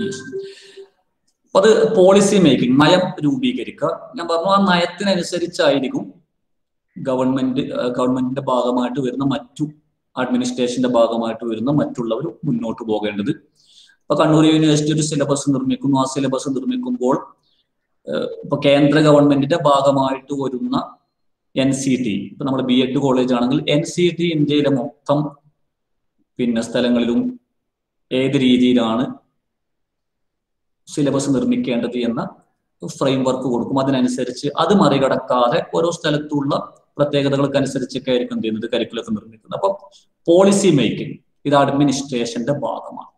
Yes. അപ്പൊ അത് policy making, നയം രൂപീകരിക്കുക. ഞാൻ പറഞ്ഞു ആ നയത്തിനനുസരിച്ചായിരിക്കും ഗവൺമെന്റിന്റെ ഭാഗമായിട്ട് വരുന്ന മറ്റു അഡ്മിനിസ്ട്രേഷന്റെ ഭാഗമായിട്ട് വരുന്ന മറ്റുള്ളവർ മുന്നോട്ട് പോകേണ്ടത്. ഇപ്പൊ കണ്ണൂർ യൂണിവേഴ്സിറ്റി ഒരു സിലബസ് നിർമ്മിക്കുന്നു. ആ സിലബസ് നിർമ്മിക്കുമ്പോൾ ഇപ്പൊ കേന്ദ്ര ഗവൺമെന്റിന്റെ ഭാഗമായിട്ട് വരുന്ന NCT, ഇപ്പൊ നമ്മൾ B.Ed കോളേജ് ആണെങ്കിൽ NCT ഇന്ത്യയിലെ മൊത്തം സ്ഥലങ്ങളിലും ഏത് രീതിയിലാണ് സിലബസ് നിർമ്മിക്കേണ്ടത് എന്ന ഫ്രെയിം വർക്ക് കൊടുക്കും. അതിനനുസരിച്ച് അത് മറികടക്കാതെ ഓരോ സ്ഥലത്തുള്ള പ്രത്യേകതകൾക്കനുസരിച്ചൊക്കെ ആയിരിക്കും എന്ത് ചെയ്യുന്നത്, കരിക്കുലത്തെ നിർമ്മിക്കുന്നത്. അപ്പൊ പോളിസി മേക്കിംഗ് ഇത് അഡ്മിനിസ്ട്രേഷന്റെ ഭാഗമാണ്,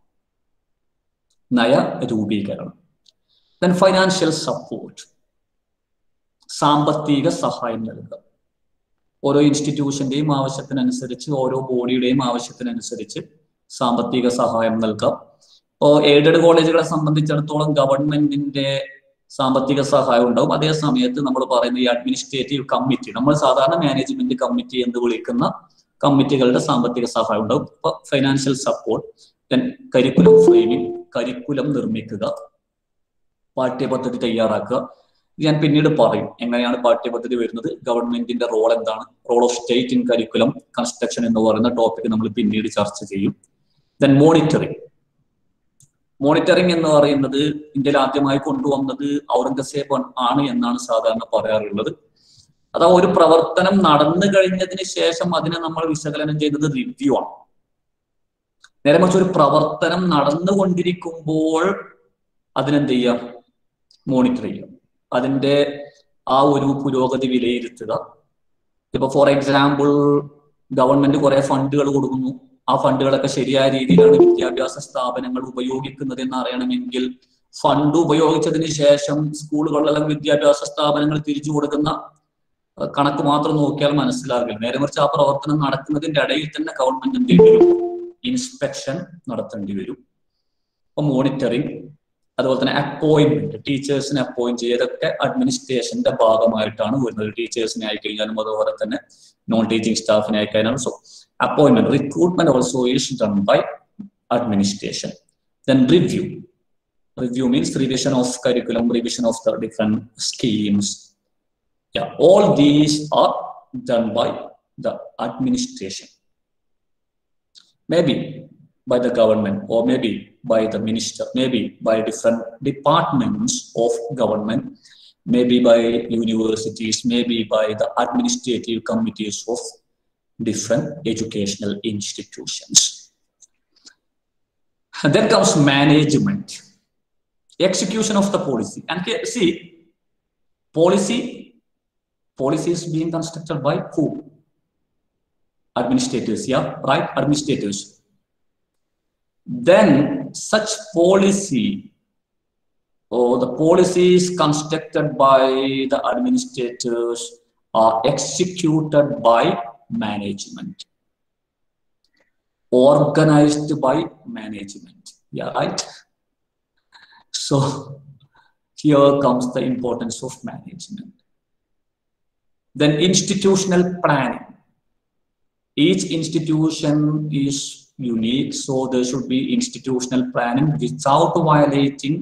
നയ രൂപീകരണം. ദെൻ ഫൈനാൻഷ്യൽ സപ്പോർട്ട്, സാമ്പത്തിക സഹായം നൽകുക. ഓരോ ഇൻസ്റ്റിറ്റ്യൂഷന്റെയും ആവശ്യത്തിനനുസരിച്ച്, ഓരോ ബോഡിയുടെയും ആവശ്യത്തിനനുസരിച്ച് സാമ്പത്തിക സഹായം നൽകാം. ഇപ്പോൾ എയ്ഡഡ് കോളേജുകളെ സംബന്ധിച്ചിടത്തോളം ഗവൺമെന്റിന്റെ സാമ്പത്തിക സഹായം ഉണ്ടാവും. അതേ സമയത്ത് നമ്മൾ പറയുന്ന ഈ അഡ്മിനിസ്ട്രേറ്റീവ് കമ്മിറ്റി, നമ്മൾ സാധാരണ മാനേജ്മെന്റ് കമ്മിറ്റി എന്ന് വിളിക്കുന്ന കമ്മിറ്റികളുടെ സാമ്പത്തിക സഹായം ഉണ്ടാവും. ഇപ്പൊ financial support. Then curriculum framing, curriculum നിർമ്മിക്കുക, പാഠ്യപദ്ധതി തയ്യാറാക്കുക. ഞാൻ പിന്നീട് പറയും എങ്ങനെയാണ് പാഠ്യപദ്ധതി വരുന്നത്, ഗവൺമെന്റിന്റെ റോൾ എന്താണ്, role of state in curriculum construction എന്ന് പറയുന്ന ടോപ്പിക് നമ്മൾ പിന്നീട് ചർച്ച ചെയ്യും. Then monitoring. മോണിറ്ററിംഗ് എന്ന് പറയുന്നത് ഇന്ത്യയിൽ ആദ്യമായി കൊണ്ടുവന്നത് ഔറംഗസേബ് ആണ് എന്നാണ് സാധാരണ പറയാറുള്ളത്. അതാ ഒരു പ്രവർത്തനം നടന്നു കഴിഞ്ഞതിന് ശേഷം അതിനെ നമ്മൾ വിശകലനം ചെയ്യുന്നത് റിവ്യൂ ആണ്. നേരെ മറിച്ച് ഒരു പ്രവർത്തനം നടന്നുകൊണ്ടിരിക്കുമ്പോൾ അതിനെന്ത് ചെയ്യാം, മോണിറ്റർ ചെയ്യാം, അതിന്റെ ആ ഒരു പുരോഗതി വിലയിരുത്തുക. ഇപ്പൊ ഫോർ എക്സാമ്പിൾ ഗവൺമെന്റ് കുറെ ഫണ്ടുകൾ കൊടുക്കുന്നു, ആ ഫണ്ടുകളൊക്കെ ശരിയായ രീതിയിലാണ് വിദ്യാഭ്യാസ സ്ഥാപനങ്ങൾ ഉപയോഗിക്കുന്നത് എന്ന് അറിയണമെങ്കിൽ ഫണ്ട് ഉപയോഗിച്ചതിന് ശേഷം സ്കൂളുകൾ അല്ലെങ്കിൽ വിദ്യാഭ്യാസ സ്ഥാപനങ്ങൾ തിരിച്ചു കൊടുക്കുന്ന കണക്ക് മാത്രം നോക്കിയാൽ മനസ്സിലാകില്ല. നേരെ മറിച്ച് ആ പ്രവർത്തനം നടക്കുന്നതിന്റെ ഇടയിൽ തന്നെ ഗവൺമെന്റ് എന്ത് ചെയ്യും, ഇൻസ്പെക്ഷൻ നടത്തേണ്ടി വരും. അപ്പൊ മോണിറ്ററിങ്, അതുപോലെ തന്നെ അപ്പോയിന്റ്മെന്റ്, ടീച്ചേഴ്സിനെ അപ്പോയിന്റ് ചെയ്തൊക്കെ അഡ്മിനിസ്ട്രേഷന്റെ ഭാഗമായിട്ടാണ് വരുന്നത്. ടീച്ചേഴ്സിനെ ആയിക്കഴിഞ്ഞാലും അതുപോലെ തന്നെ നോൺ ടീച്ചിങ് സ്റ്റാഫിനെ ആയിക്കഴിഞ്ഞാലും. So appointment, recruitment also is done by administration. Then review. Review means revision of curriculum, revision of the different schemes. Yeah, all these are done by the administration. Maybe by the government, or maybe by the minister, maybe by different departments of government, maybe by universities, maybe by the administrative committees of different educational institutions. And then comes management, execution of the policy. And see, policy is being constructed by who? Administrators, yeah, right? Administrators. Then such policy, or the policies constructed by the administrators are executed by management, organized by management. Yeah, right? So here comes the importance of management. Then institutional planning. Each institution is unique, so there should be institutional planning without violating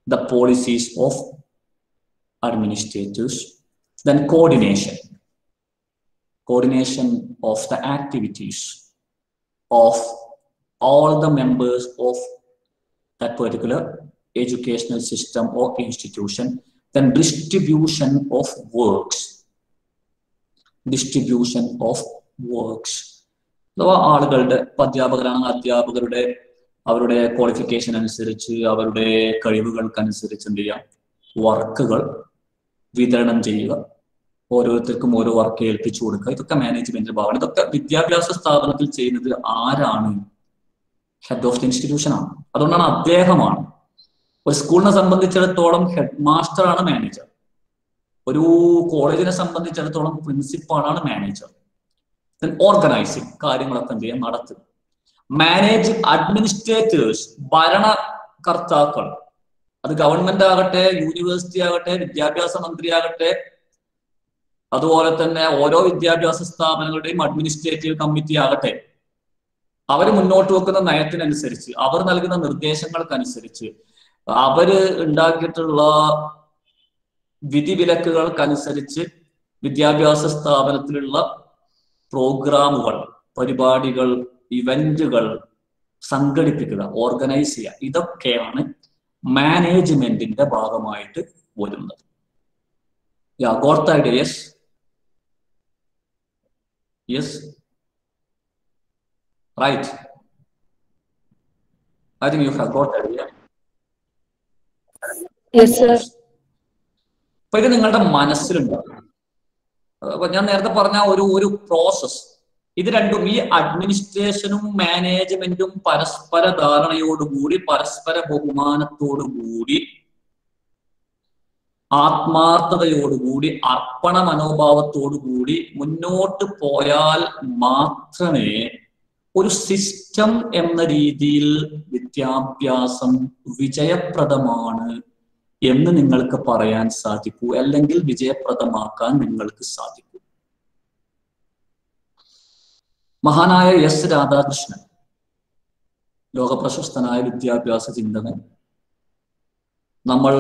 the policies of administrators. Then coordination of the activities of all the members of that particular educational system or institution. Then distribution of works. അഥവാ ആളുകളുടെ, അധ്യാപകരാണെങ്കിൽ അധ്യാപകരുടെ അവരുടെ qualification അനുസരിച്ച്, അവരുടെ കഴിവുകൾക്കനുസരിച്ച് എന്ത് ചെയ്യാം, വർക്കുകൾ വിതരണം ചെയ്യുക, ഓരോരുത്തർക്കും ഓരോ വർക്ക് ഏൽപ്പിച്ചു കൊടുക്കുക. ഇതൊക്കെ മാനേജ്മെന്റിന്റെ ഭാഗമാണ്. ഇതൊക്കെ വിദ്യാഭ്യാസ സ്ഥാപനത്തിൽ ചെയ്യുന്നത് ആരാണ്? ഹെഡ് ഓഫ് ദി ഇൻസ്റ്റിറ്റ്യൂഷൻ ആണ്. അതുകൊണ്ടാണ് അദ്ദേഹമാണ്. ഒരു സ്കൂളിനെ സംബന്ധിച്ചിടത്തോളം ഹെഡ് മാസ്റ്റർ ആണ് മാനേജർ. ഒരു കോളേജിനെ സംബന്ധിച്ചിടത്തോളം പ്രിൻസിപ്പാളാണ് മാനേജർ. ഓർഗനൈസിങ്, കാര്യങ്ങളൊക്കെ എന്ത് ചെയ്യാൻ നടത്തുക. അഡ്മിനിസ്ട്രേറ്റേഴ്സ്, ഭരണകർത്താക്കൾ, അത് ഗവൺമെന്റ് ആകട്ടെ, യൂണിവേഴ്സിറ്റി ആകട്ടെ, വിദ്യാഭ്യാസ മന്ത്രി ആകട്ടെ, അതുപോലെ തന്നെ ഓരോ വിദ്യാഭ്യാസ സ്ഥാപനങ്ങളുടെയും അഡ്മിനിസ്ട്രേറ്റീവ് കമ്മിറ്റി ആകട്ടെ, അവർ മുന്നോട്ട് വെക്കുന്ന നയത്തിനനുസരിച്ച്, അവർ നൽകുന്ന നിർദ്ദേശങ്ങൾക്കനുസരിച്ച്, അവര് ഉണ്ടാക്കിയിട്ടുള്ള വിധിവിലക്കുകൾക്കനുസരിച്ച് വിദ്യാഭ്യാസ സ്ഥാപനത്തിലുള്ള പ്രോഗ്രാമുകൾ, പരിപാടികൾ, ഇവന്റുകൾ സംഘടിപ്പിക്കുക, ഓർഗനൈസ് ചെയ്യുക, ഇതൊക്കെയാണ് മാനേജ്മെന്റിന്റെ ഭാഗമായിട്ട് വരുന്നത്. Yeah, got the idea? Yes. Yes. Right. I think you have got the idea. Yes, sir. അപ്പൊ ഇത് നിങ്ങളുടെ മനസ്സിലുണ്ടാവും. അപ്പൊ ഞാൻ നേരത്തെ പറഞ്ഞ ഒരു പ്രോസസ്, ഇത് രണ്ടും, ഈ അഡ്മിനിസ്ട്രേഷനും മാനേജ്മെന്റും പരസ്പര ധാരണയോടുകൂടി, പരസ്പര ബഹുമാനത്തോടുകൂടി, ആത്മാർത്ഥതയോടുകൂടി, അർപ്പണ മനോഭാവത്തോടുകൂടി മുന്നോട്ട് പോയാൽ മാത്രമേ ഒരു സിസ്റ്റം എന്ന രീതിയിൽ വിദ്യാഭ്യാസം വിജയപ്രദമാണ് എന്ന് നിങ്ങൾക്ക് പറയാൻ സാധിക്കൂ, അല്ലെങ്കിൽ വിജയപ്രദമാക്കാൻ നിങ്ങൾക്ക് സാധിക്കൂ. മഹാനായ എസ് രാധാകൃഷ്ണൻ, ലോകപ്രശസ്തനായ വിദ്യാഭ്യാസ ചിന്തകൻ, നമ്മൾ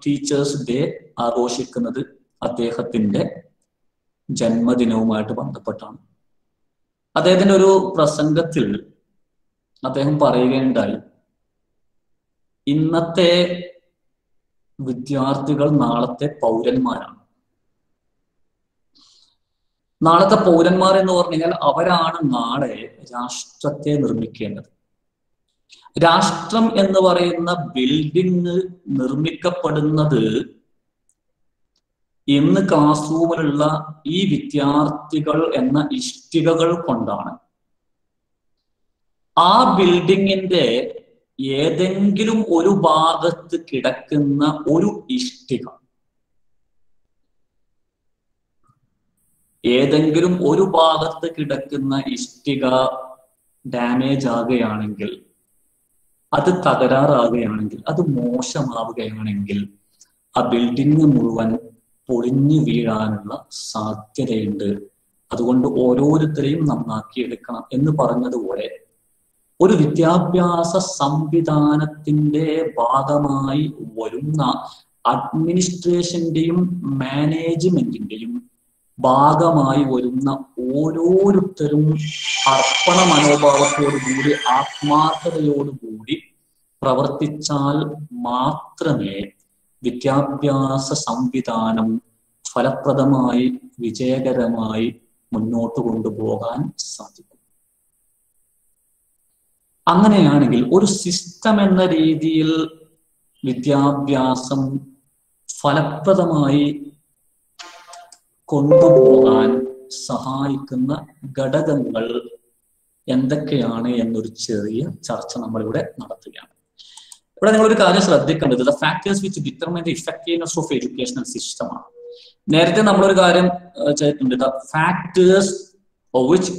ടീച്ചേഴ്സ് ഡേ ആഘോഷിക്കുന്നത് അദ്ദേഹത്തിന്റെ ജന്മദിനവുമായിട്ട് ബന്ധപ്പെട്ടാണ്. അദ്ദേഹത്തിന്റെ ഒരു പ്രസംഗത്തിൽ അദ്ദേഹം പറയുകയുണ്ടായി, ഇന്നത്തെ വിദ്യാർത്ഥികൾ നാളത്തെ പൗരന്മാരാണ്. നാളത്തെ പൗരന്മാർ എന്ന് പറഞ്ഞു കഴിഞ്ഞാൽ അവരാണ് നാളെ രാഷ്ട്രത്തെ നിർമ്മിക്കേണ്ടത്. രാഷ്ട്രം എന്ന് പറയുന്ന ബിൽഡിംഗ് നിർമ്മിക്കപ്പെടുന്നത് ഇന്ന് ക്ലാസ് റൂമിലുള്ള ഈ വിദ്യാർത്ഥികൾ എന്ന ഇഷ്ടികകൾ കൊണ്ടാണ്. ആ ബിൽഡിങ്ങിന്റെ ഏതെങ്കിലും ഒരു ഭാഗത്ത് കിടക്കുന്ന ഒരു ഇഷ്ടിക, ഏതെങ്കിലും ഒരു ഭാഗത്ത് കിടക്കുന്ന ഇഷ്ടിക ഡാമേജ് ആകുകയാണെങ്കിൽ, അത് തകരാറാകുകയാണെങ്കിൽ, അത് മോശമാവുകയാണെങ്കിൽ, ആ ബിൽഡിംഗ് മുഴുവൻ പൊളിഞ്ഞു വീഴാനുള്ള സാധ്യതയുണ്ട്. അതുകൊണ്ട് ഓരോരുത്തരെയും നന്നാക്കിയെടുക്കണം എന്ന് പറഞ്ഞതുപോലെ ഒരു വിദ്യാഭ്യാസ സംവിധാനത്തിന്റെ ഭാഗമായി വരുന്ന അഡ്മിനിസ്ട്രേഷന്റെയും മാനേജ്മെന്റിന്റെയും ഭാഗമായി വരുന്ന ഓരോരുത്തരും അർപ്പണ മനോഭാവത്തോടുകൂടി, ആത്മാർത്ഥതയോടുകൂടി പ്രവർത്തിച്ചാൽ മാത്രമേ വിദ്യാഭ്യാസ സംവിധാനം ഫലപ്രദമായി, വിജയകരമായി മുന്നോട്ട് കൊണ്ടുപോകാൻ സാധിക്കും. അങ്ങനെയാണെങ്കിൽ ഒരു സിസ്റ്റം എന്ന രീതിയിൽ വിദ്യാഭ്യാസം ഫലപ്രദമായി കൊണ്ടുപോകാൻ സഹായിക്കുന്ന ഘടകങ്ങൾ എന്തൊക്കെയാണ് എന്നൊരു ചെറിയ ചർച്ച നമ്മളിവിടെ നടത്തുകയാണ്. ഇവിടെ നിങ്ങളൊരു കാര്യം ശ്രദ്ധിക്കേണ്ടത് the factors which determine the effectiveness of educational system ആണ്. നേരത്തെ നമ്മളൊരു കാര്യം ചെയ്തിട്ടുണ്ട്, the factors which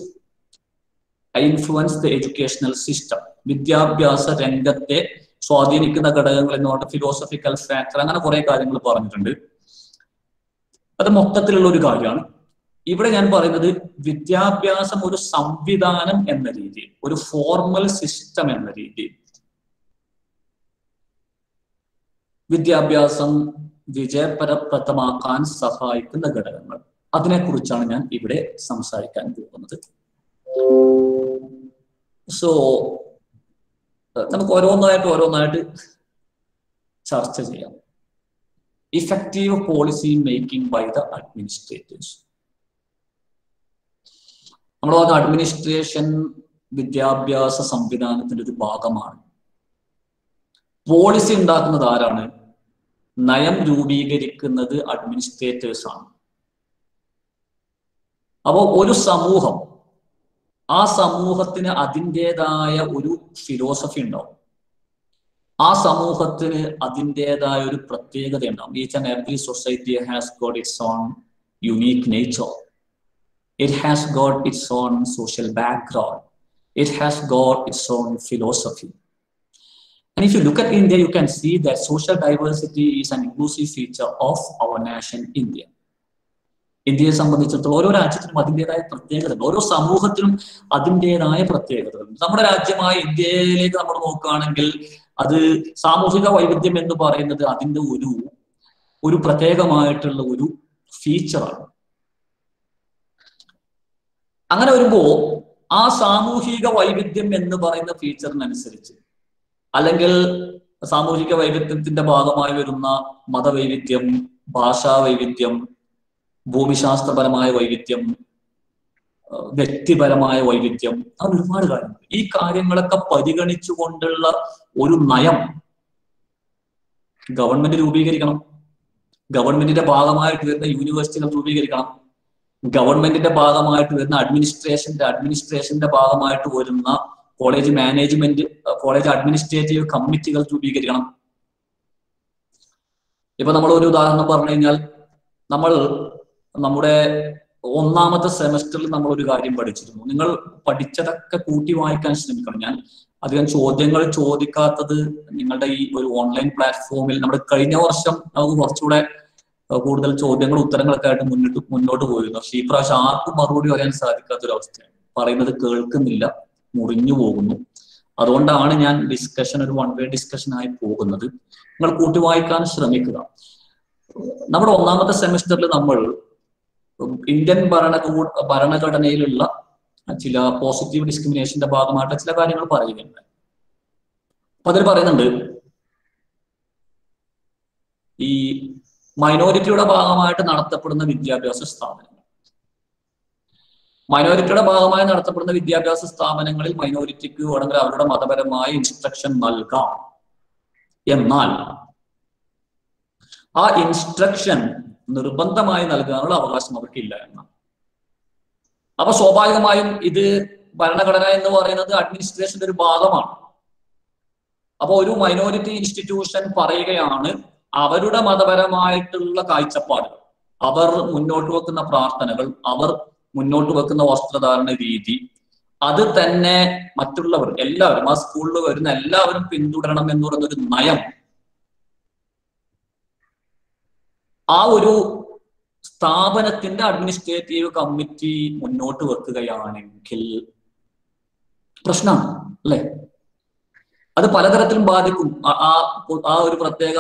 influence the educational system. വിദ്യാഭ്യാസ രംഗത്തെ സ്വാധീനിക്കുന്ന ഘടകങ്ങൾ എന്ന് പറഞ്ഞ ഫിലോസഫിക്കൽ ഫാക്ടർ, അങ്ങനെ കുറെ കാര്യങ്ങൾ പറഞ്ഞിട്ടുണ്ട്. അത് മൊത്തത്തിലുള്ള ഒരു കാര്യമാണ്. ഇവിടെ ഞാൻ പറയുന്നത് വിദ്യാഭ്യാസം ഒരു സംവിധാനം എന്ന രീതിയിൽ, ഒരു ഫോർമൽ സിസ്റ്റം എന്ന രീതിയിൽ വിദ്യാഭ്യാസം വിജയപ്രദമാക്കാൻ സഹായിക്കുന്ന ഘടകങ്ങൾ, അതിനെക്കുറിച്ചാണ് ഞാൻ ഇവിടെ സംസാരിക്കാൻ പോകുന്നത്. സോ നമുക്ക് ഓരോന്നായിട്ട് ചർച്ച ചെയ്യാം. Effective policy making by the administrators. നമ്മൾ പറഞ്ഞ അഡ്മിനിസ്ട്രേഷൻ വിദ്യാഭ്യാസ സംവിധാനത്തിന്റെ ഒരു ഭാഗമാണ്. പോളിസി ഉണ്ടാക്കുന്നത് ആരാണ്? നയം രൂപീകരിക്കുന്നത് അഡ്മിനിസ്ട്രേറ്റേഴ്സ് ആണ്. അപ്പോൾ ഒരു സമൂഹം, ആ സമൂഹത്തിന് അതിൻ്റെതായ ഒരു ഫിലോസഫി ഉണ്ടാവും, ആ സമൂഹത്തിന് അതിൻ്റെതായ ഒരു പ്രത്യേകത ഉണ്ടാവും. Each and every society has got it's on unique nature. It has got its own social background. It has got its own philosophy. And if you look at India, you can see that social diversity is an inclusive feature of our nation, India. ഇന്ത്യയെ സംബന്ധിച്ചിടത്തോളം ഓരോ രാജ്യത്തിനും അതിൻ്റെതായ പ്രത്യേകതകൾ, ഓരോ സമൂഹത്തിനും അതിൻ്റെതായ പ്രത്യേകതകൾ. നമ്മുടെ രാജ്യമായ ഇന്ത്യയിലേക്ക് നമ്മൾ നോക്കുകയാണെങ്കിൽ അത് സാമൂഹിക വൈവിധ്യം എന്ന് പറയുന്നത് അതിൻ്റെ ഒരു പ്രത്യേകമായിട്ടുള്ള ഒരു ഫീച്ചറാണ്. അങ്ങനെ വരുമ്പോ ആ സാമൂഹിക വൈവിധ്യം എന്ന് പറയുന്ന ഫീച്ചറിനനുസരിച്ച്, അല്ലെങ്കിൽ സാമൂഹിക വൈവിധ്യത്തിന്റെ ഭാഗമായി വരുന്ന മതവൈവിധ്യം, ഭാഷാ വൈവിധ്യം, ഭൂമിശാസ്ത്രപരമായ വൈവിധ്യം, വ്യക്തിപരമായ വൈവിധ്യം, അത് ഒരുപാട് കാര്യങ്ങൾ. ഈ കാര്യങ്ങളൊക്കെ പരിഗണിച്ചുകൊണ്ടുള്ള ഒരു നയം ഗവൺമെന്റ് രൂപീകരിക്കണം. ഗവൺമെന്റിന്റെ ഭാഗമായിട്ട് വരുന്ന യൂണിവേഴ്സിറ്റികൾ രൂപീകരിക്കണം. ഗവൺമെന്റിന്റെ ഭാഗമായിട്ട് വരുന്ന അഡ്മിനിസ്ട്രേഷന്റെ ഭാഗമായിട്ട് വരുന്ന കോളേജ് മാനേജ്മെന്റ്, കോളേജ് അഡ്മിനിസ്ട്രേറ്റീവ് കമ്മിറ്റികൾ രൂപീകരിക്കണം. ഇപ്പൊ നമ്മൾ ഒരു ഉദാഹരണം പറഞ്ഞു കഴിഞ്ഞാൽ, നമ്മുടെ ഒന്നാമത്തെ സെമസ്റ്ററിൽ നമ്മൾ ഒരു കാര്യം പഠിച്ചിരുന്നു. നിങ്ങൾ പഠിച്ചതൊക്കെ കൂട്ടി വായിക്കാൻ ശ്രമിക്കണം. ഞാൻ അധികം ചോദ്യങ്ങൾ ചോദിക്കാത്തത് നിങ്ങളുടെ ഈ ഒരു ഓൺലൈൻ പ്ലാറ്റ്ഫോമിൽ നമ്മൾ കഴിഞ്ഞ വർഷം നമുക്ക് കുറച്ചുകൂടെ കൂടുതൽ ചോദ്യങ്ങളും ഉത്തരങ്ങളൊക്കെ ആയിട്ട് മുന്നോട്ട് പോയിരുന്നു. പക്ഷേ ഈ പ്രാവശ്യം ആർക്കും മറുപടി പറയാൻ സാധിക്കാത്തൊരവസ്ഥയാണ്. പറയുന്നത് കേൾക്കുന്നില്ല, മുറിഞ്ഞു പോകുന്നു. അതുകൊണ്ടാണ് ഞാൻ ഡിസ്കഷൻ ഒരു വൺ വേ ഡിസ്കഷൻ ആയി പോകുന്നത്. നിങ്ങൾ കൂട്ടി വായിക്കാൻ ശ്രമിക്കുക. നമ്മുടെ ഒന്നാമത്തെ സെമിസ്റ്ററിൽ നമ്മൾ ഇന്ത്യൻ ഭരണഘടനയിലുള്ള ചില പോസിറ്റീവ് ഡിസ്ക്രിമിനേഷന്റെ ഭാഗമായിട്ട് ചില കാര്യങ്ങൾ പറയുന്നുണ്ട്. അപ്പൊ അതിൽ പറയുന്നുണ്ട്, ഈ മൈനോറിറ്റിയുടെ ഭാഗമായിട്ട് നടത്തപ്പെടുന്ന വിദ്യാഭ്യാസ സ്ഥാപനങ്ങൾ, മൈനോറിറ്റിയുടെ ഭാഗമായി നടത്തപ്പെടുന്ന വിദ്യാഭ്യാസ സ്ഥാപനങ്ങളിൽ മൈനോറിറ്റിക്ക് വേണമെങ്കിൽ അവരുടെ മതപരമായ ഇൻസ്ട്രക്ഷൻ നൽകാം. എന്നാൽ ആ ഇൻസ്ട്രക്ഷൻ നിർബന്ധമായി നൽകാനുള്ള അവകാശം അവർക്കില്ല എന്നാണ്. അപ്പൊ സ്വാഭാവികമായും ഇത് ഭരണഘടന എന്ന് പറയുന്നത് അഡ്മിനിസ്ട്രേഷന്റെ ഒരു ഭാഗമാണ്. അപ്പൊ ഒരു മൈനോറിറ്റി ഇൻസ്റ്റിറ്റ്യൂഷൻ പറയുകയാണ് അവരുടെ മതപരമായിട്ടുള്ള കാഴ്ചപ്പാടുകൾ, അവർ മുന്നോട്ട് വെക്കുന്ന പ്രാർത്ഥനകൾ, അവർ മുന്നോട്ട് വെക്കുന്ന വസ്ത്രധാരണ രീതി, അത് തന്നെ മറ്റുള്ളവർ എല്ലാവരും, ആ സ്കൂളിൽ വരുന്ന എല്ലാവരും പിന്തുടരണം എന്ന് പറയുന്നൊരു നയം ആ ഒരു സ്ഥാപനത്തിന്റെ അഡ്മിനിസ്ട്രേറ്റീവ് കമ്മിറ്റി മുന്നോട്ട് വെക്കുകയാണെങ്കിൽ പ്രശ്നമാണ്, അല്ലെ? അത് പലതരത്തിലും ബാധിക്കും. ആ ഒരു പ്രത്യേക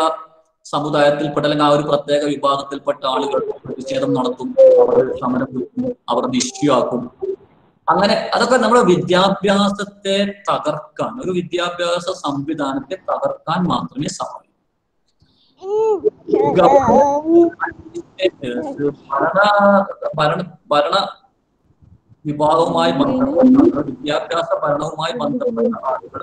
സമുദായത്തിൽപ്പെട്ട അല്ലെങ്കിൽ ആ ഒരു പ്രത്യേക വിഭാഗത്തിൽപ്പെട്ട ആളുകൾ പ്രതിഷേധം നടത്തും, അവർ സമരം വിളിക്കും, അവർ ഇഷ്യൂ ആക്കും. അങ്ങനെ അതൊക്കെ നമ്മുടെ വിദ്യാഭ്യാസത്തെ തകർക്കാൻ, ഒരു വിദ്യാഭ്യാസ സംവിധാനത്തെ തകർക്കാൻ മാത്രമേ സഹായിക്കൂ. ഭരണ വിഭാഗവുമായി ബന്ധപ്പെട്ട, വിദ്യാഭ്യാസ ഭരണവുമായി ബന്ധപ്പെട്ട ആളുകൾ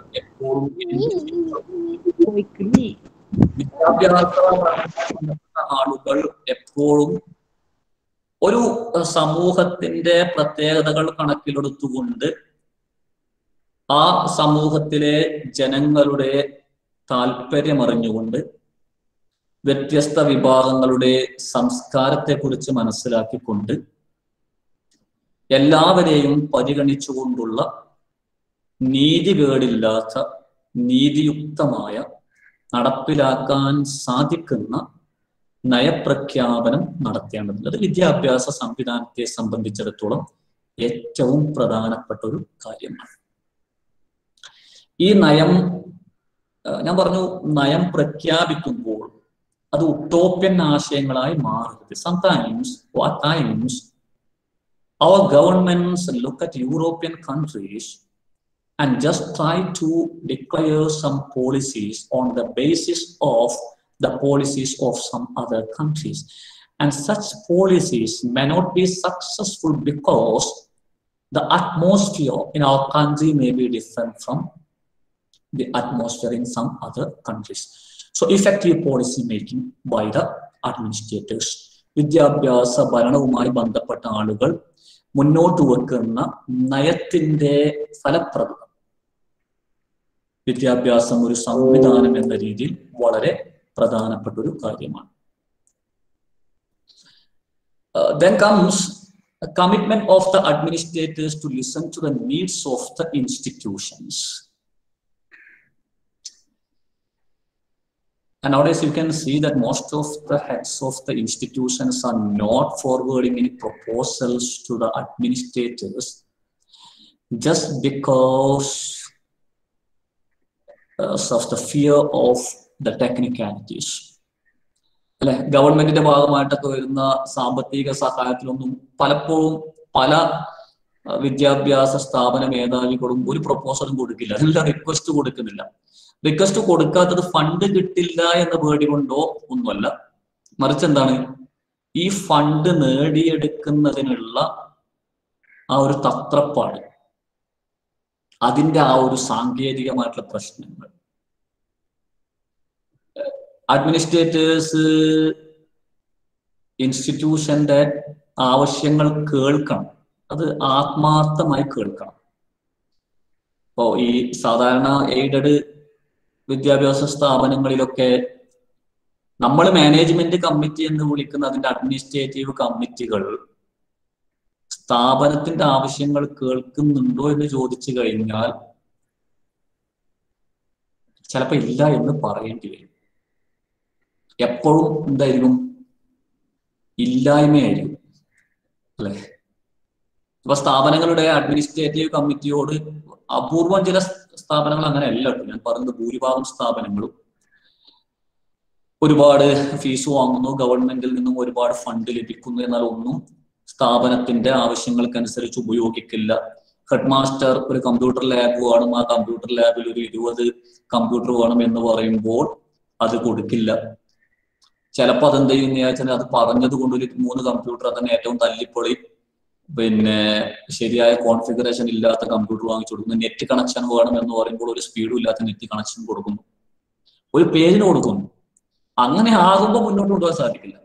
എപ്പോഴും ഒരു സമൂഹത്തിന്റെ പ്രത്യേകതകൾ കണക്കിലെടുത്തുകൊണ്ട് ആ സമൂഹത്തിലെ ജനങ്ങളുടെ താല്പര്യമറിഞ്ഞുകൊണ്ട് വ്യത്യസ്ത വിഭാഗങ്ങളുടെ സംസ്കാരത്തെക്കുറിച്ച് മനസ്സിലാക്കിക്കൊണ്ട് എല്ലാവരെയും പരിഗണിച്ചുകൊണ്ടുള്ള നീതികേടില്ലാത്ത, നീതിയുക്തമായ, നടപ്പിലാക്കാൻ സാധിക്കുന്ന നയപ്രഖ്യാപനം നടത്തേണ്ടതുണ്ട്. അത് വിദ്യാഭ്യാസ സംവിധാനത്തെ സംബന്ധിച്ചിടത്തോളം ഏറ്റവും പ്രധാനപ്പെട്ട ഒരു കാര്യമാണ്. ഈ നയം, ഞാൻ പറഞ്ഞു, നയം പ്രഖ്യാപിക്കുമ്പോൾ അത് ഉട്ടോപ്യൻ ആശയങ്ങളായി മാറരുത്. Sometimes our governments look at European countries and just try to declare some policies on the basis of the policies of some other countries. And such policies may not be successful because the atmosphere in our country may be different from the atmosphere in some other countries. So effective policy making by the administrators, വിദ്യാഭ്യാസ ഭരണവുമായി ബന്ധപ്പെട്ട ആളുകൾ മുന്നോട്ട് വെക്കുന്ന നയത്തിന്റെ ഫലപ്രദത വിദ്യാഭ്യാസം ഒരു സംവിധാനം എന്ന രീതിയിൽ വളരെ പ്രധാനപ്പെട്ട ഒരു കാര്യമാണ്. Then comes a commitment of the administrators to listen to the needs of the institutions. And nowadays you can see that most of the heads of the institutions are not forwarding any proposals to the administrators just because of the fear of the technicalities. അല്ലെ, ഗവൺമെന്റിന്റെ ഭാഗമായിട്ടൊക്കെ വരുന്ന സാമ്പത്തിക സഹായത്തിലൊന്നും പലപ്പോഴും പല വിദ്യാഭ്യാസ സ്ഥാപന മേധാവികളും ഒരു പ്രപ്പോസലും കൊടുക്കില്ല, അതെല്ലാം റിക്വസ്റ്റ് കൊടുക്കുന്നില്ല. റിക്വസ്റ്റ് കൊടുക്കാത്തത് ഫണ്ട് കിട്ടില്ല എന്ന പേടി കൊണ്ടോ ഒന്നുമല്ല, മറിച്ച് എന്താണ്, ഈ ഫണ്ട് നേടിയെടുക്കുന്നതിനുള്ള ആ ഒരു തത്രപ്പാട്, അതിന്റെ ആ ഒരു സാങ്കേതികമായിട്ടുള്ള പ്രശ്നങ്ങൾ. അഡ്മിനിസ്ട്രേറ്റേഴ്സ് ഇൻസ്റ്റിറ്റ്യൂഷന്റെ ആവശ്യങ്ങൾ കേൾക്കണം, അത് ആത്മാർത്ഥമായി കേൾക്കണം. ഇപ്പോ ഈ സാധാരണ എയ്ഡഡ് വിദ്യാഭ്യാസ സ്ഥാപനങ്ങളിലൊക്കെ നമ്മൾ മാനേജ്മെന്റ് കമ്മിറ്റി എന്ന് വിളിക്കുന്ന അതിന്റെ അഡ്മിനിസ്ട്രേറ്റീവ് കമ്മിറ്റികൾ സ്ഥാപനത്തിന്റെ ആവശ്യങ്ങൾ കേൾക്കുന്നുണ്ടോ എന്ന് ചോദിച്ചു കഴിഞ്ഞാൽ ചിലപ്പോൾ ഇല്ല എന്ന് പറയേണ്ടി വരും. എപ്പോഴും എന്തായിരിക്കും, ഇല്ലായ്മയായിരിക്കും, അല്ലെ? ഇപ്പൊ സ്ഥാപനങ്ങളുടെ അഡ്മിനിസ്ട്രേറ്റീവ് കമ്മിറ്റിയോട് അപൂർവം ചില സ്ഥാപനങ്ങൾ അങ്ങനെ അല്ല കേട്ടോ, ഞാൻ പറയുന്നത് ഭൂരിഭാഗം സ്ഥാപനങ്ങളും ഒരുപാട് ഫീസ് വാങ്ങുന്നു, ഗവൺമെന്റിൽ നിന്നും ഒരുപാട് ഫണ്ട് ലഭിക്കുന്നു, എന്നാൽ ഒന്നും സ്ഥാപനത്തിന്റെ ആവശ്യങ്ങൾക്കനുസരിച്ച് ഉപയോഗിക്കില്ല. ഹെഡ് മാസ്റ്റർ ഒരു കമ്പ്യൂട്ടർ ലാബ് വേണം, ആ കമ്പ്യൂട്ടർ ലാബിൽ ഒരു 20 കമ്പ്യൂട്ടർ വേണം എന്ന് പറയുമ്പോൾ അത് കൊടുക്കില്ല. ചിലപ്പോൾ അതെന്ത് ചെയ്യുന്ന വെച്ചാൽ അത് പറഞ്ഞത് കൊണ്ട് ഒരു 3 കമ്പ്യൂട്ടർ തന്നെ ഏറ്റവും തല്ലിപ്പൊളി പിന്നെ ശരിയായ കോൺഫിഗറേഷൻ ഇല്ലാത്ത കമ്പ്യൂട്ടർ വാങ്ങിച്ചു കൊടുക്കുന്നു. നെറ്റ് കണക്ഷൻ വേണം എന്ന് പറയുമ്പോൾ ഒരു സ്പീഡും ഇല്ലാത്ത നെറ്റ് കണക്ഷൻ കൊടുക്കുന്നു, ഒരു പേജിന് കൊടുക്കുന്നു. അങ്ങനെ ആകുമ്പോൾ മുന്നോട്ട് കൊണ്ടുപോകാൻ സാധിക്കില്ല,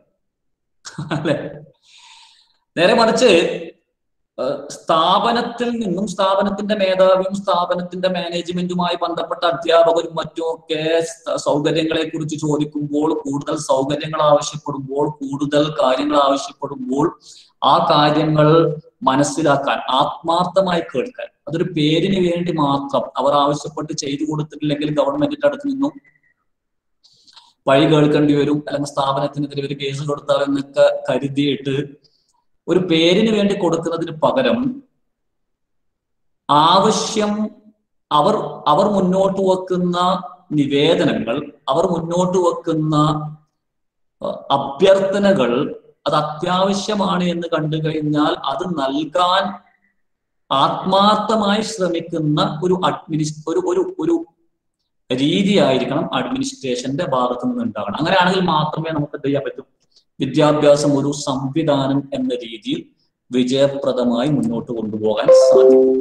അല്ലെ? നേരെ മറിച്ച് സ്ഥാപനത്തിൽ നിന്നും സ്ഥാപനത്തിന്റെ മേധാവിയും സ്ഥാപനത്തിന്റെ മാനേജ്മെന്റുമായി ബന്ധപ്പെട്ട അധ്യാപകരും മറ്റുമൊക്കെ സൗകര്യങ്ങളെ കുറിച്ച് ചോദിക്കുമ്പോൾ, കൂടുതൽ സൗകര്യങ്ങൾ ആവശ്യപ്പെടുമ്പോൾ, കൂടുതൽ കാര്യങ്ങൾ ആവശ്യപ്പെടുമ്പോൾ ആ കാര്യങ്ങൾ മനസ്സിലാക്കാൻ, ആത്മാർത്ഥമായി കേൾക്കാൻ, അതൊരു പേരിന് വേണ്ടി മാത്രം അവർ ആവശ്യപ്പെട്ട് ചെയ്തു കൊടുത്തിട്ടില്ലെങ്കിൽ ഗവൺമെന്റിന്റെ അടുത്ത് നിന്നും വഴി കേൾക്കേണ്ടി വരും, അല്ലെങ്കിൽ സ്ഥാപനത്തിനെതിരെ ഒരു കേസ് കൊടുത്താൽ എന്നൊക്കെ കരുതിയിട്ട് ഒരു പേരിന് വേണ്ടി കൊടുക്കുന്നതിന് പകരം ആവശ്യം അവർ മുന്നോട്ട് വെക്കുന്ന നിവേദനങ്ങൾ, അവർ മുന്നോട്ട് വെക്കുന്ന അഭ്യർത്ഥനകൾ അത് അത്യാവശ്യമാണ് എന്ന് കണ്ടു കഴിഞ്ഞാൽ അത് നൽകാൻ ആത്മാർത്ഥമായി ശ്രമിക്കുന്ന ഒരു രീതിയായിരിക്കണം അഡ്മിനിസ്ട്രേഷന്റെ ഭാഗത്തു നിന്ന് ഉണ്ടാകണം. അങ്ങനെയാണെങ്കിൽ മാത്രമേ നമുക്ക് എന്ത് ചെയ്യാൻ പറ്റും, വിദ്യാഭ്യാസം ഒരു സംവിധാനം എന്ന രീതിയിൽ വിജയപ്രദമായി മുന്നോട്ട് കൊണ്ടുപോകാൻ സാധിക്കും.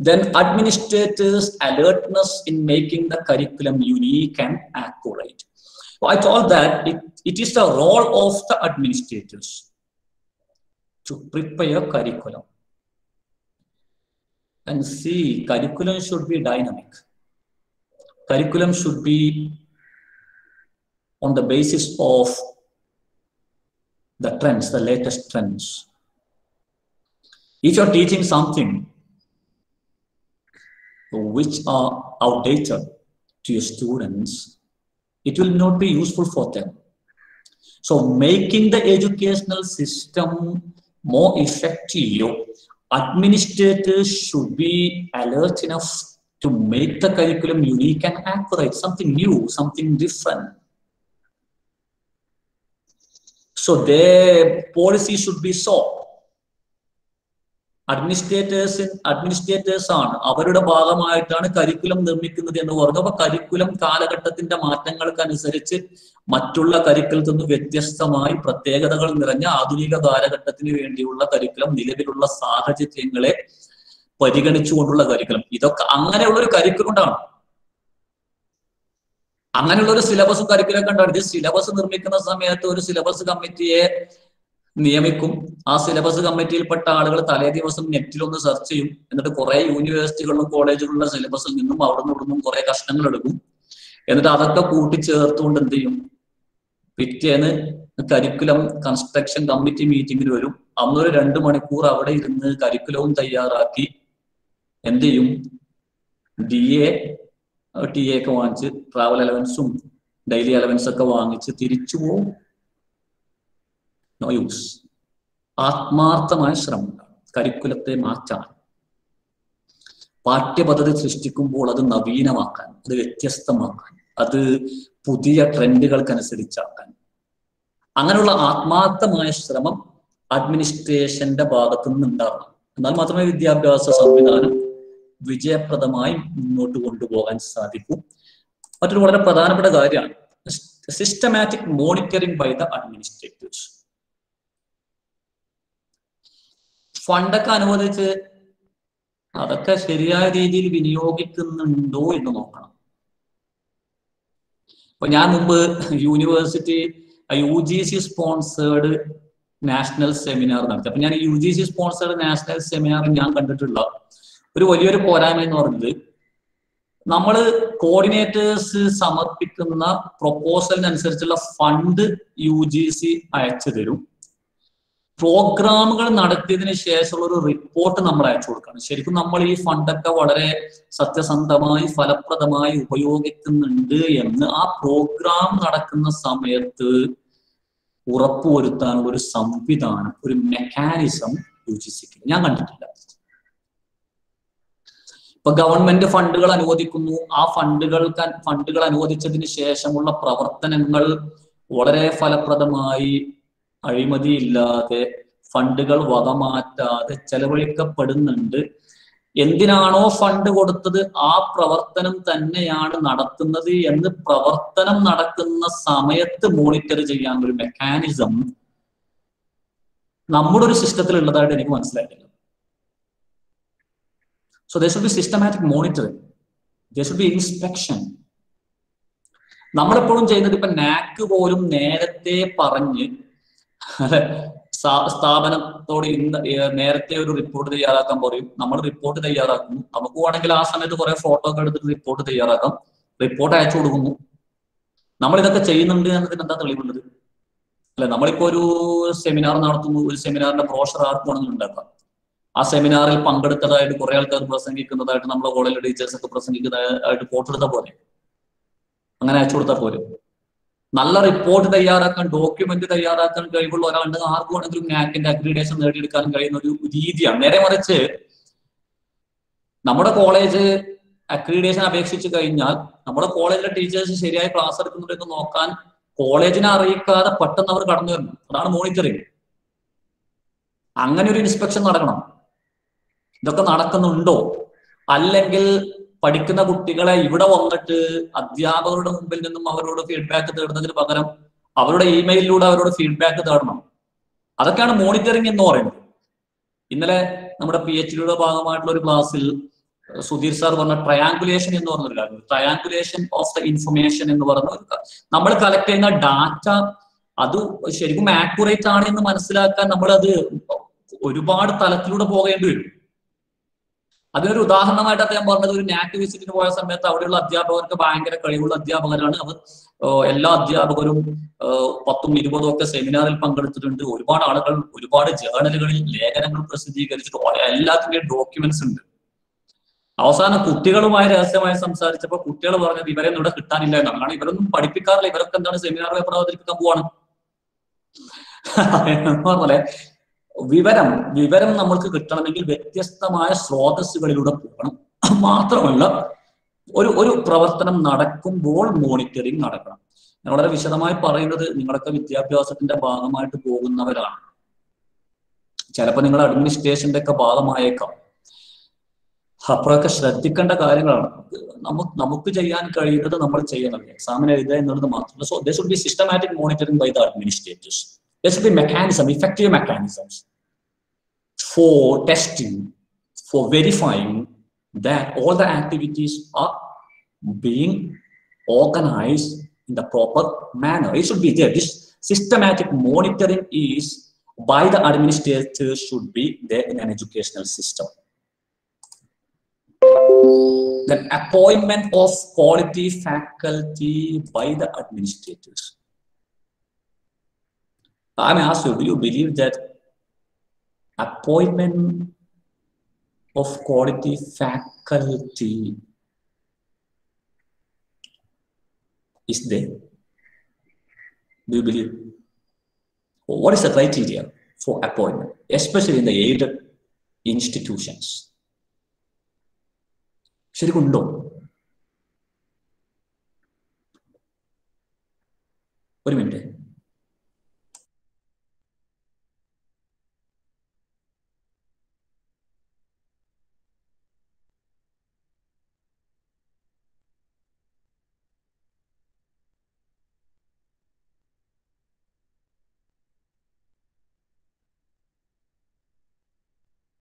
Then administrators' alertness in making the curriculum unique and accurate. So I told that it is the role of the administrators to prepare curriculum. And see, curriculum should be dynamic. Curriculum should be on the basis of the trends, the latest trends. If you're teaching something which are outdated to your students, it will not be useful for them. So making the educational system more effective, administrators should be alert enough to make the curriculum unique and accurate, something new, something different. So their policy should be so. Administrators ആണ്, അവരുടെ ഭാഗമായിട്ടാണ് curriculum നിർമ്മിക്കുന്നത് എന്ന് പറഞ്ഞു. അപ്പൊ curriculum കാലഘട്ടത്തിന്റെ മാറ്റങ്ങൾക്കനുസരിച്ച് മറ്റുള്ള കരിക്കുലത്തിൽ നിന്ന് വ്യത്യസ്തമായി പ്രത്യേകതകൾ നിറഞ്ഞ ആധുനിക കാലഘട്ടത്തിന് വേണ്ടിയുള്ള കരിക്കുലം, നിലവിലുള്ള സാഹചര്യങ്ങളെ പരിഗണിച്ചുകൊണ്ടുള്ള കരിക്കുലം, ഇതൊക്കെ അങ്ങനെയുള്ള ഒരു കരിക്കുലം ഉണ്ടാണ്. അങ്ങനെയുള്ള ഒരു സിലബസും കരിക്കുലൊക്കെ ഉണ്ടാണ്. ഇത് സിലബസ് നിർമ്മിക്കുന്ന സമയത്ത് ഒരു സിലബസ് കമ്മിറ്റിയെ നിയമിക്കും. ആ സിലബസ് കമ്മിറ്റിയിൽപ്പെട്ട ആളുകൾ തലേ ദിവസം നെറ്റിലൊന്ന് സെർച്ച് ചെയ്യും. എന്നിട്ട് കുറെ യൂണിവേഴ്സിറ്റികളിലും കോളേജുകളിലെ സിലബസിൽ നിന്നും അവിടെ നിന്നും കുറെ കഷ്ണങ്ങൾ എടുക്കും. എന്നിട്ട് അതൊക്കെ കൂട്ടിച്ചേർത്തുകൊണ്ട് എന്ത് ചെയ്യും, പിറ്റേന്ന് കരിക്കുലം കൺസ്ട്രക്ഷൻ കമ്മിറ്റി മീറ്റിംഗിൽ വരും. അന്നൊരു 2 മണിക്കൂർ അവിടെ ഇരുന്ന് കരിക്കുലവും തയ്യാറാക്കി എന്ത് ചെയ്യും, DA ടി എ ഒക്കെ വാങ്ങിച്ച് ട്രാവൽ അലവൻസും ഡെയിലി അലവൻസ് ഒക്കെ വാങ്ങിച്ച് തിരിച്ചു പോവും. No use. ആത്മാർത്ഥമായ ശ്രമം കരിക്കുലത്തെ മാറ്റാൻ, പാഠ്യപദ്ധതി സൃഷ്ടിക്കുമ്പോൾ അത് നവീനമാക്കാൻ, അത് വ്യത്യസ്തമാക്കാൻ, അത് പുതിയ ട്രെൻഡുകൾക്കനുസരിച്ചാക്കാൻ, അങ്ങനെയുള്ള ആത്മാർത്ഥമായ ശ്രമം അഡ്മിനിസ്ട്രേഷന്റെ ഭാഗത്തു നിന്നുണ്ടാവണം. എന്നാൽ മാത്രമേ വിദ്യാഭ്യാസ സംവിധാനം വിജയപ്രദമായി മുന്നോട്ട് കൊണ്ടുപോകാൻ സാധിക്കൂ. മറ്റൊരു വളരെ പ്രധാനപ്പെട്ട കാര്യമാണ് systematic monitoring by the administrators. ഫണ്ടൊക്കെ അനുവദിച്ച് അതൊക്കെ ശരിയായ രീതിയിൽ വിനിയോഗിക്കുന്നുണ്ടോ എന്ന് നോക്കണം. ഇപ്പൊ ഞാൻ മുമ്പ് university UGC sponsored national seminar നടത്തി. അപ്പൊ ഞാൻ UGC സ്പോൺസേർഡ് നാഷണൽ സെമിനാർ ഞാൻ കണ്ടിട്ടുള്ള ഒരു വലിയൊരു പോരായ്മ എന്ന് പറഞ്ഞത്, നമ്മൾ കോർഡിനേറ്റേഴ്സ് സമർപ്പിക്കുന്ന പ്രൊപ്പോസലിനനുസരിച്ചുള്ള ഫണ്ട് UGC അയച്ചു തരും. പ്രോഗ്രാമുകൾ നടത്തിയതിനു ശേഷമുള്ള ഒരു റിപ്പോർട്ട് നമ്മൾ അയച്ചു കൊടുക്കണം. ശരിക്കും നമ്മൾ ഈ ഫണ്ടൊക്കെ വളരെ സത്യസന്ധമായി ഫലപ്രദമായി ഉപയോഗിക്കുന്നുണ്ട് എന്ന് ആ പ്രോഗ്രാം നടക്കുന്ന സമയത്ത് ഉറപ്പുവരുത്താനുള്ള ഒരു സംവിധാനം, ഒരു മെക്കാനിസം UGCക്ക് ഞാൻ കണ്ടിട്ടില്ല. ഇപ്പൊ ഗവൺമെന്റ് ഫണ്ടുകൾ അനുവദിക്കുന്നു, ആ ഫണ്ടുകൾ അനുവദിച്ചതിന് ശേഷമുള്ള പ്രവർത്തനങ്ങൾ വളരെ ഫലപ്രദമായി അഴിമതിയില്ലാതെ ഫണ്ടുകൾ വകമാറ്റാതെ ചെലവഴിക്കപ്പെടുന്നുണ്ട്. എന്തിനാണോ ഫണ്ട് കൊടുത്തത് ആ പ്രവർത്തനം തന്നെയാണ് നടത്തുന്നത് എന്ന് പ്രവർത്തനം നടക്കുന്ന സമയത്ത് മോണിറ്റർ ചെയ്യാൻ ഒരു മെക്കാനിസം നമ്മുടെ ഒരു സിസ്റ്റത്തിൽ ഉള്ളതായിട്ട് എനിക്ക് മനസ്സിലായിട്ടില്ല. So there should be systematic monitoring. There should be inspection. നമ്മളെപ്പോഴും ചെയ്യുന്നത് ഇപ്പൊ NAC പോലും നേരത്തെ പറഞ്ഞ് സ്ഥാപനത്തോട് നേരത്തെ ഒരു റിപ്പോർട്ട് തയ്യാറാക്കാൻ പറയും. നമ്മൾ റിപ്പോർട്ട് തയ്യാറാക്കുന്നു. നമുക്ക് വേണമെങ്കിൽ ആ സമയത്ത് കുറെ ഫോട്ടോ ഒക്കെ എടുത്തിട്ട് റിപ്പോർട്ട് തയ്യാറാക്കാം. റിപ്പോർട്ട് അയച്ചു കൊടുക്കുന്നു. നമ്മൾ ഇതൊക്കെ ചെയ്യുന്നുണ്ട് എന്നതിന് എന്താ തെളിവുള്ളത്? അല്ലെ, നമ്മളിപ്പോ ഒരു സെമിനാർ നടത്തുന്നു, ഒരു സെമിനാറിന്റെ ബ്രോഷർ ആർക്ക് വേണമെങ്കിലും ഉണ്ടാക്കാം. ആ സെമിനാറിൽ പങ്കെടുത്തതായിട്ട് കുറെ ആൾക്കാർ പ്രസംഗിക്കുന്നതായിട്ട് നമ്മുടെ കോളേജിലെ ടീച്ചേഴ്സ് ഒക്കെ പ്രസംഗിക്കുന്നതായിട്ട് ഫോട്ടോ എടുത്താൽ പോലെ, അങ്ങനെ അയച്ചു കൊടുത്താൽ പോലും. നല്ല റിപ്പോർട്ട് തയ്യാറാക്കാൻ, ഡോക്യുമെന്റ് തയ്യാറാക്കാൻ കഴിവുള്ള ഒരാളുണ്ട്. ആർക്കും വേണമെങ്കിലും NACന്റെ അക്രിഡിറ്റേഷൻ നേടിയെടുക്കാൻ കഴിയുന്ന ഒരു രീതിയാണ്. നേരെ മറിച്ച് നമ്മുടെ കോളേജ് അക്രിഡിറ്റേഷൻ അപേക്ഷിച്ച് കഴിഞ്ഞാൽ നമ്മുടെ കോളേജിലെ ടീച്ചേഴ്സ് ശരിയായി ക്ലാസ് എടുക്കുന്നുണ്ടെന്ന് നോക്കാൻ കോളേജിനെ അറിയിക്കാതെ പെട്ടെന്ന് അവർ കടന്നു വരണം. അതാണ് മോണിറ്ററിങ്. അങ്ങനെ ഒരു ഇൻസ്പെക്ഷൻ നടക്കണം. ഇതൊക്കെ നടക്കുന്നുണ്ടോ? അല്ലെങ്കിൽ പഠിക്കുന്ന കുട്ടികളെ ഇവിടെ വന്നിട്ട് അധ്യാപകരുടെ മുമ്പിൽ നിന്നും അവരോട് ഫീഡ്ബാക്ക് തേടുന്നതിന് പകരം അവരുടെ ഇമെയിലിലൂടെ അവരോട് ഫീഡ്ബാക്ക് തേടണം. അതൊക്കെയാണ് മോണിറ്ററിങ് എന്ന് പറയുന്നത്. ഇന്നലെ നമ്മുടെ PhDയുടെ ഭാഗമായിട്ടുള്ള ഒരു ക്ലാസ്സിൽ സുധീർ സാർ പറഞ്ഞ ട്രയാങ്കുലേഷൻ എന്ന് പറഞ്ഞൊരു കാര്യം, ട്രയാങ്കുലേഷൻ ഓഫ് ദ ഇൻഫർമേഷൻ എന്ന് പറഞ്ഞ ഒരു നമ്മൾ കളക്ട് ചെയ്യുന്ന ഡാറ്റ അത് ശരിക്കും ആക്യുറേറ്റ് ആണ് എന്ന് മനസ്സിലാക്കാൻ നമ്മളത് ഒരുപാട് തലത്തിലൂടെ പോകേണ്ടി വരും. അതിനൊരു ഉദാഹരണമായിട്ട് അദ്ദേഹം പറഞ്ഞത്, ഒരു NAC വിസിറ്റിന് പോയ സമയത്ത് അവിടെയുള്ള അധ്യാപകർക്ക് ഭയങ്കര കഴിവുള്ള അധ്യാപകരാണ്. അവർ എല്ലാ അധ്യാപകരും 10ഉം 20ഉം ഒക്കെ സെമിനാറിൽ പങ്കെടുത്തിട്ടുണ്ട്. ഒരുപാട് ആളുകൾ ഒരുപാട് ജേർണലുകളിൽ ലേഖനങ്ങൾ പ്രസിദ്ധീകരിച്ചിട്ട് എല്ലാത്തിന്റെയും ഡോക്യുമെന്റ്സ് ഉണ്ട്. അവസാനം കുട്ടികളുമായി രഹസ്യമായി സംസാരിച്ചപ്പോൾ കുട്ടികൾ പറഞ്ഞത് ഇവരെയൊന്നും ഇവിടെ കിട്ടാനില്ല എന്നാണ്. കാരണം ഇവരൊന്നും പഠിപ്പിക്കാറില്ല, ഇവരൊക്കെ എന്താണ് സെമിനാർ പേപ്പർ അവതരിപ്പിക്കാൻ പോവാണ് പറഞ്ഞാല്. വിവരം നമ്മൾക്ക് കിട്ടണമെങ്കിൽ വ്യത്യസ്തമായ സ്രോതസ്സുകളിലൂടെ പോകണം. മാത്രമല്ല ഒരു പ്രവർത്തനം നടക്കുമ്പോൾ മോണിറ്ററിങ് നടക്കണം. ഞാൻ വളരെ വിശദമായി പറയുന്നത്, നിങ്ങളൊക്കെ വിദ്യാഭ്യാസത്തിന്റെ ഭാഗമായിട്ട് പോകുന്നവരാണ്. ചിലപ്പോൾ നിങ്ങൾ അഡ്മിനിസ്ട്രേഷന്റെ ഒക്കെ ഭാഗമായേക്കാം. അപ്പോഴൊക്കെ ശ്രദ്ധിക്കേണ്ട കാര്യങ്ങളാണ്. നമുക്ക് ചെയ്യാൻ കഴിയുന്നത് നമ്മൾ ചെയ്യണം. എക്സാമിന് എഴുതുക എന്നുള്ളത് മാത്രമല്ല. So there should be systematic monitoring by the administrators. There should be effective mechanisms for testing, for verifying that all the activities are being organized in the proper manner. It should be there. This systematic monitoring is by the administrators should be there in an educational system. The appointment of quality faculty by the administrators. I may ask you, do you believe that appointment of quality faculty Is there? Do you believe? What is the criteria for appointment, especially in the aided institutions? ശരിക്കുണ്ടോ? ഒരു minute.